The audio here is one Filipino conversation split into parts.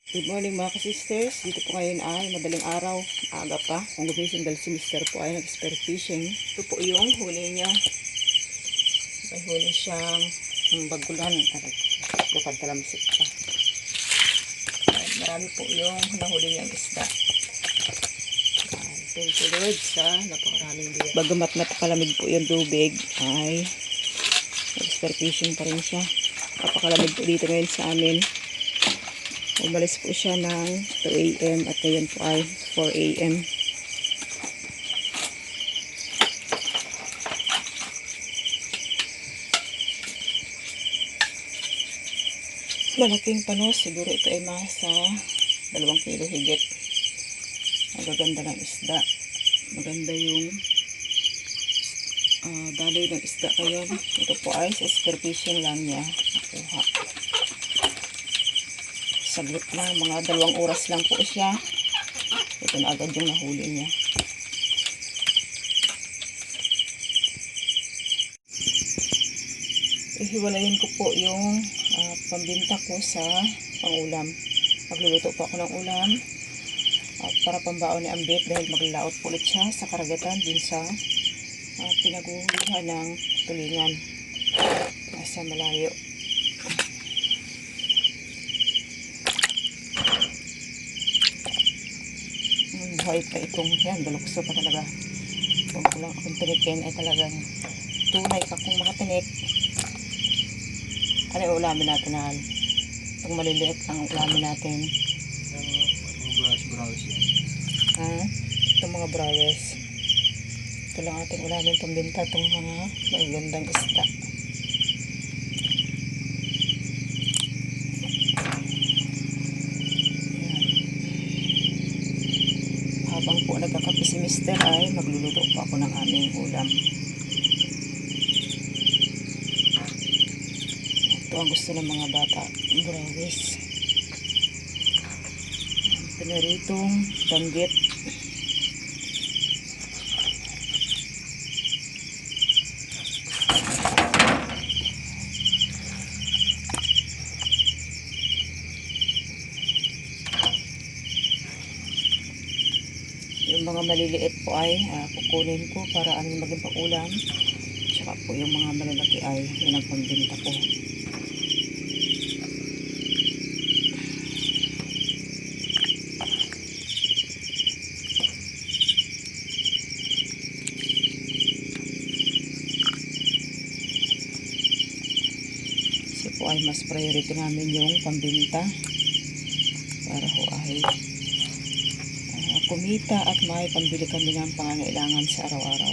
Good morning mga ka-sisters. Dito po ngayon ay madaling araw. Aga pa. Kung gumising dahil si Mr. po ay nag-spear fishing. Ito po yung huli niya. May huli siyang bagulan. Lupad talamsik pa. Marami po yung nahuli niyang isda. Thank you Lord sa napakaraming biyak. Bagamat napakalamig po yung tubig ay nag-spear fishing pa rin siya. Napakalamig po dito ngayon sa amin. Umalis po siya ng 2 AM at ngayon po ay 4 AM. Malaking panos, siguro ito ay masa 2 kilo higit. Magaganda ng isda. Maganda yung daloy ng isda kayo. Ito po ay sa spear fishing lang niya nakuha. Saglit na, mga 2 oras lang po siya. Ito na agad yung nahuli niya. Ihiwalayin ko po yung pambinta ko sa pangulam. Magluluto po ako ng ulam at para pambaon ni Ambit dahil maglalaot po ulit siya sa karagatan din sa pinaguhulihan ng tulingan. Nasa malayo. Buhay pa itong yan, balukso pa talaga. Kung kulang akong tinikin ay talagang tunay ka kung makatinik. Ano yung ulamin natin na itong maliliit ang ulamin natin. Itong mga browes. Ito lang ating ulamin pambinta itong mga magagandang isda. Habang po nagkakape si Mr. ay magluluto po ako ng aming ulam. Ito ang gusto ng mga bata, browes. Pinaritong banggit. Yung mga maliliit po ay kukunin ko para ano maging pang-ulam. Tsaka po yung mga malalaki ay yun ang pambinta ko. Kasi po ay mas priority namin yung pambinta para ho ay kumita at may pambili kami ng pangangailangan sa araw-araw.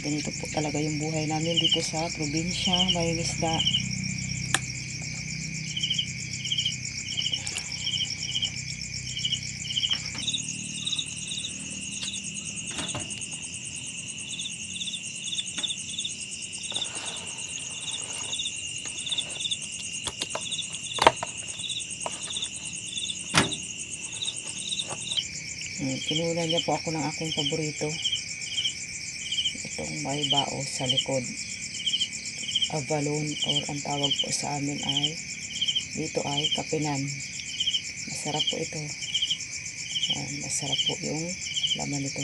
Ganito po talaga yung buhay namin dito sa probinsya, may isda. Kinuha niya po ako ng aking paborito. Itong may bao sa likod. Abalone or ang tawag po sa amin ay dito ay kapinan. Masarap po ito. Masarap po yung laman nito.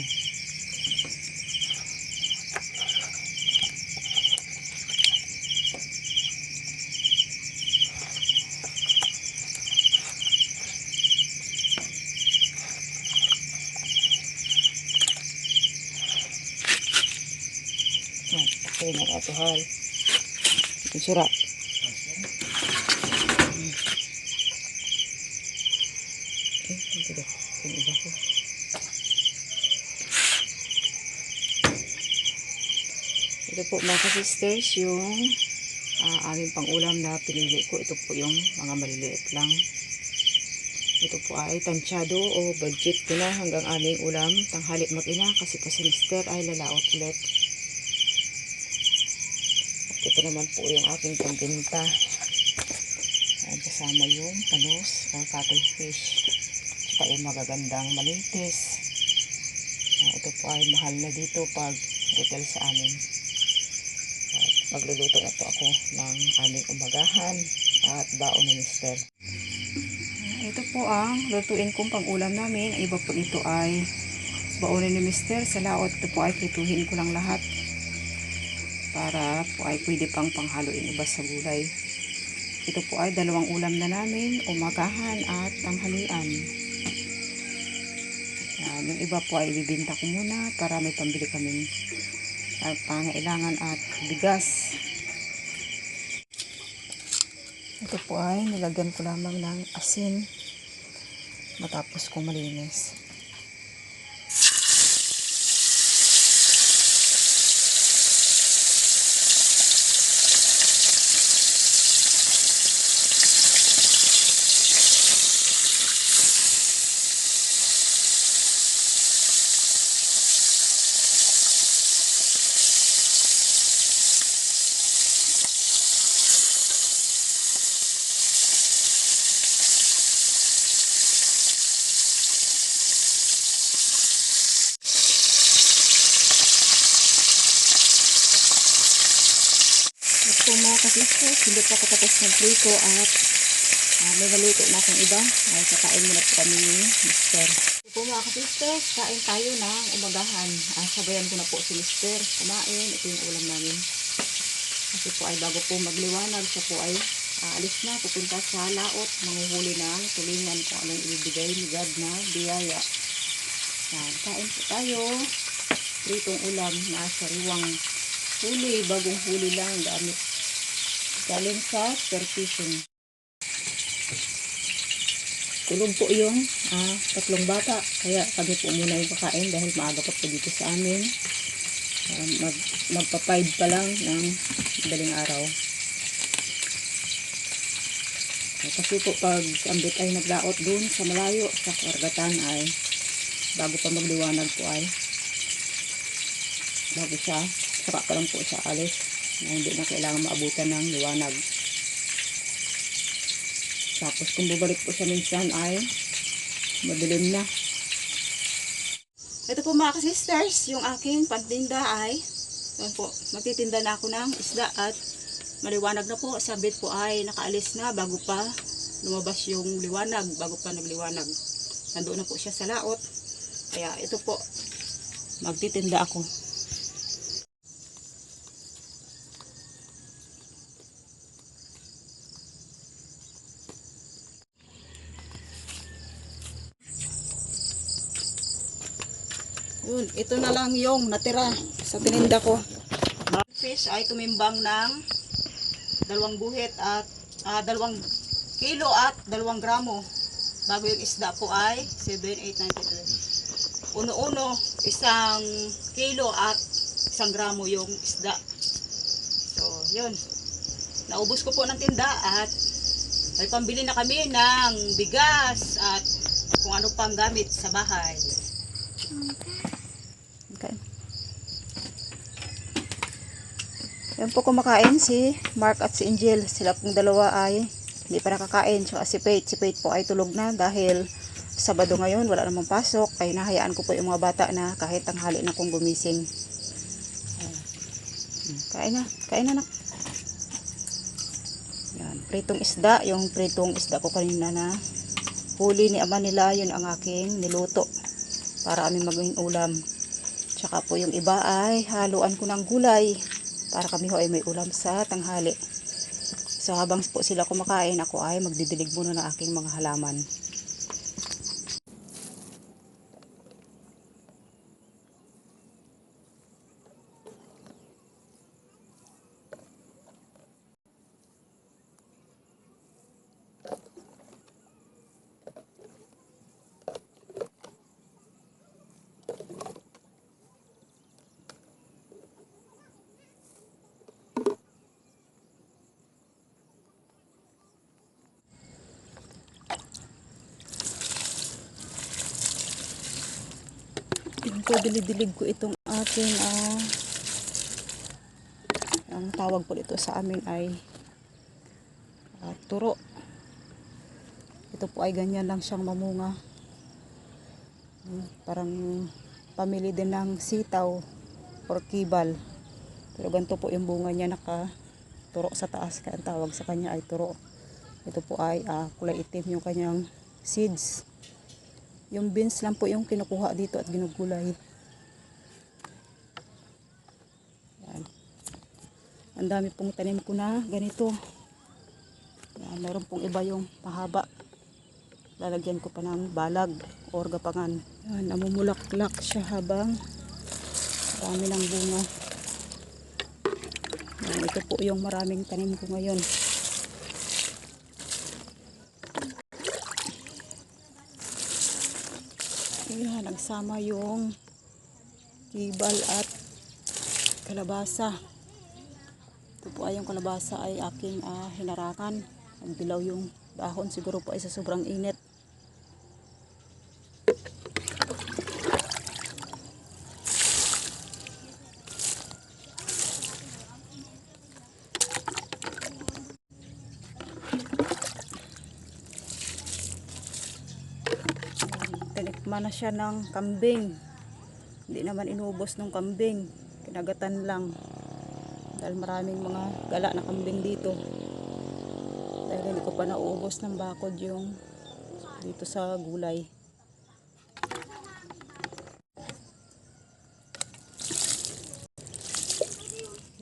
Okay, nakatuhal. Ito sura. Ito daw. Yung iba ko. Ito po mga ka-sisters, yung aming pang-ulam na pinili ko. Ito po yung mga maliliit lang. Ito po ay tansyado o budget ko na hanggang aming ulam. Tanghali mag-ina kasi po si Mr. ay lalaot ulit. Ito naman po yung aking pambinta. Kasama yung panos o cuttlefish. Tsaka yung magagandang manitis. Ito po ay mahal na dito pag retail sa amin. Magluluto na po ako ng aming umagahan at baon ni Mister. Ito po ang lutuin kong pang-ulam namin. Ang iba po ito ay baonin ni Mister sa laot. Ito po ay prituhin ko lang lahat para po ay pwede pang panghaluin iba sa gulay. Ito po ay dalawang ulam na namin, umagahan at tanghalian. Yan, yung iba po ay ibibinta ko muna para may pambili kaming pangailangan at bigas. Ito po ay nilagyan ko lamang ng asin matapos kong malinis. Ito mga kasisters, hindi pa ako tapos ng prito at may naluto na akong iba. Ay, kakain muna po kami ni Mister. Ito po mga kasisters, kain tayo ng umagahan. Sabayan ko na po si Mister kumain. Ito yung ulam namin. Kasi po ay bago po magliwanag, siya po ay aalis na, pupunta sa laot, manguhuli ng tulingan kung anong ibibigay ni God na biyaya. Yan, kain po tayo. Pritong ulam na sariwang huli, bagong huli lang gamit galing sa perfusion. Tulog po yung tatlong bata, kaya kami po muna yung kakain dahil maaga pa po dito sa amin. Magpa-5 pa lang ng madaling araw. Kasi po pag ambit ay naglaot dun sa malayo sa karagatan ay bago pa magliwanag po ay bago siya, saka pa lang po siya alis na hindi na kailangan maabutan ng liwanag. Tapos kung bubalik po siya minsan ay madilim na. Ito po mga ka-sisters, yung aking pantinda ay yun po, magtitinda na ako ng isda at maliwanag na po. Sabit po ay nakaalis na bago pa lumabas yung liwanag, bago pa nagliwanag. Nandoon na po siya sa laot. Kaya ito po, magtitinda ako. Yun, ito na lang yung natira sa tininda ko. Fish ay tumimbang ng 2 guhit at 2 kilo at 2 gramo. Bago yung isda po ay 7, 8, 9, 10. Uno-uno, 1 kilo at 1 gramo yung isda. So, yun. Naubos ko po ng tinda at may pambili na kami ng bigas at kung ano pang gamit sa bahay. Okay. Yan po kumakain si Mark at si Angel. Sila pong dalawa ay hindi pa nakakain. So, si Faith. Si Faith po ay tulog na dahil Sabado ngayon, wala namang pasok. Ay nahayaan ko po yung mga bata na kahit tanghali na kong gumising. Kain na. Kain na, nak. Yan. Pritong isda. Yung pritong isda ko kanina na huli ni ama nila. Yun ang aking niluto para aming maging ulam. Tsaka po yung iba ay haluan ko ng gulay para kami ho ay may ulam sa tanghali. So habang po sila kumakain, ako ay magdidilig muna ng aking mga halaman. So, dilidilig ko itong aking ang tawag po dito sa amin ay turo. Ito po ay ganyan lang siyang mamunga. Parang pamili din ng sitaw or kibal. Pero ganito po yung bunga niya, nakaturo sa taas, kaya ang tawag sa kanya ay turo. Ito po ay kulay itim yung kanyang seeds. Yung beans lang po yung kinukuha dito at ginugulay. Yan. Ang dami pong tanim ko na ganito. Yan, meron pong iba yung mahaba. Lalagyan ko pa ng balag or gapangan. Yan, namumulak-lak siya habang marami ng bunga. Yan, ito po yung maraming tanim ko ngayon. Yan, nagsama yung kibal at kalabasa. Ito po ay yung kalabasa ay aking hinarakan. Nagdilaw yung dahon, siguro po ay sa sobrang init. Tinikman na siya ng kambing. Hindi naman inubos ng kambing. Kinagatan lang. Dahil maraming mga gala na kambing dito. Dahil hindi ko pa nauubos ng bakod yung dito sa gulay.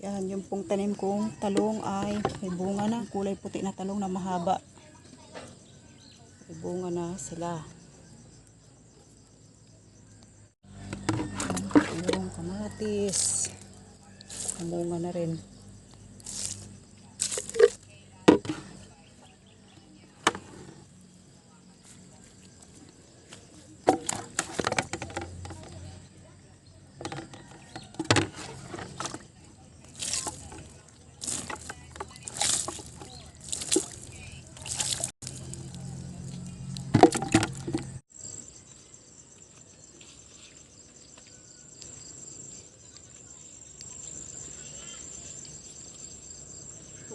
Yan, yung pong tanim kong talong ay may bunga na. Kulay puti na talong na mahaba. May bunga na sila. Yung kamatis. Bunga na rin.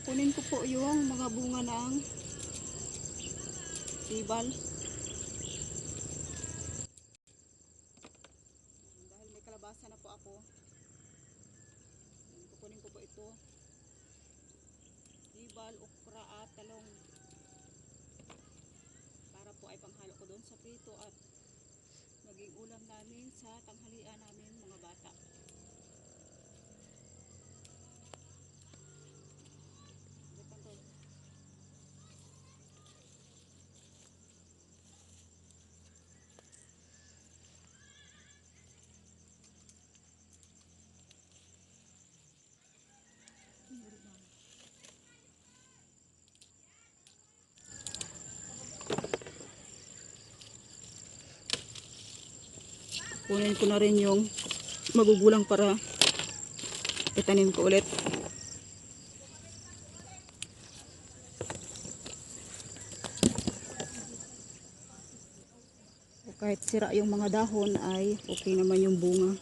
Kukunin ko po yung mga bunga ng ibal. Dahil may kalabasa na po ako. Kukunin ko po ito. Ibal, okra at talong. Para po ay panghalo ko doon sa prito at maging ulam namin sa tanghalian namin mga bata. Kunin ko na rin yung magugulang para itanim ko ulit. Kahit sira yung mga dahon ay okay naman yung bunga.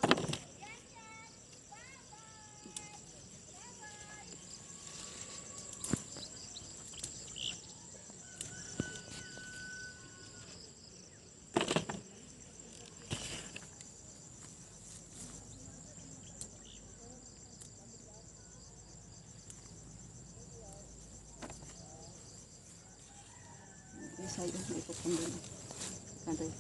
Isa yung ikot kong doon. Kantoy.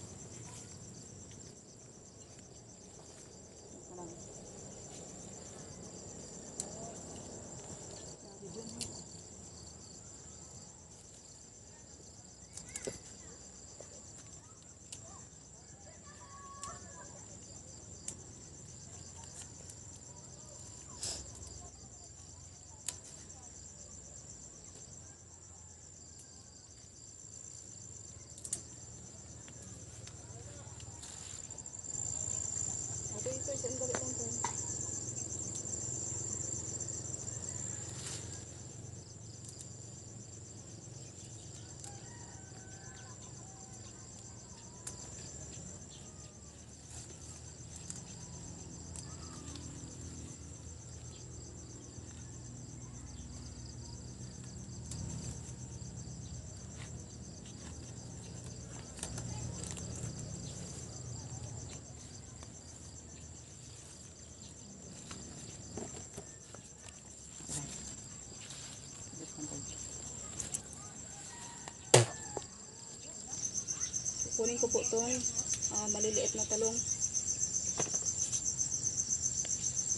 kunin ko po itong maliliit na talong.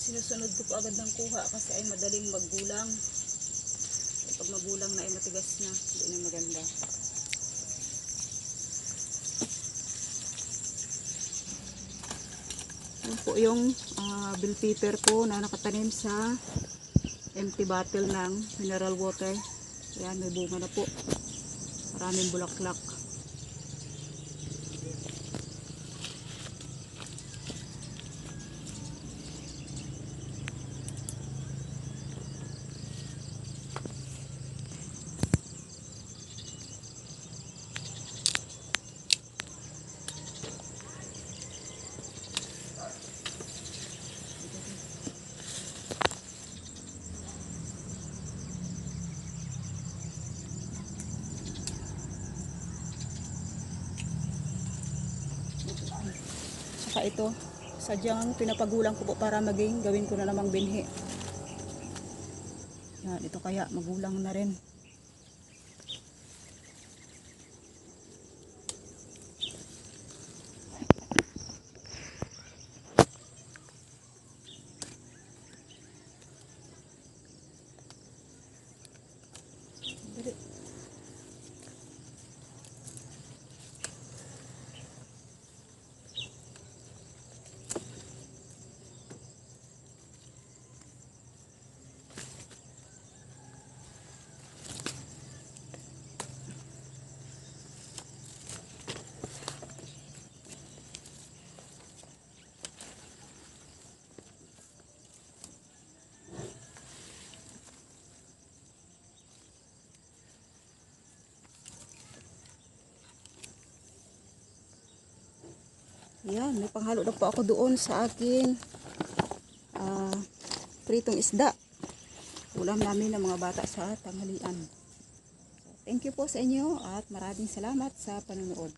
Sinusunod ko po agad ng kuha kasi ay madaling maggulang. Pag magulang na ay matigas na, hindi na maganda. Yan po yung bell pepper ko na nakatanim sa empty bottle ng mineral water. Yan, may bunga na po. Maraming bulaklak. Saka ito, sadyang pinapagulang ko po para gawin ko na namang binhi. Yan, ito kaya magulang na rin. Dali. Yan, may panghalo na po ako doon sa aking pritong isda. Ulam namin ng mga bata sa tanghalian. Thank you po sa inyo at maraming salamat sa panonood.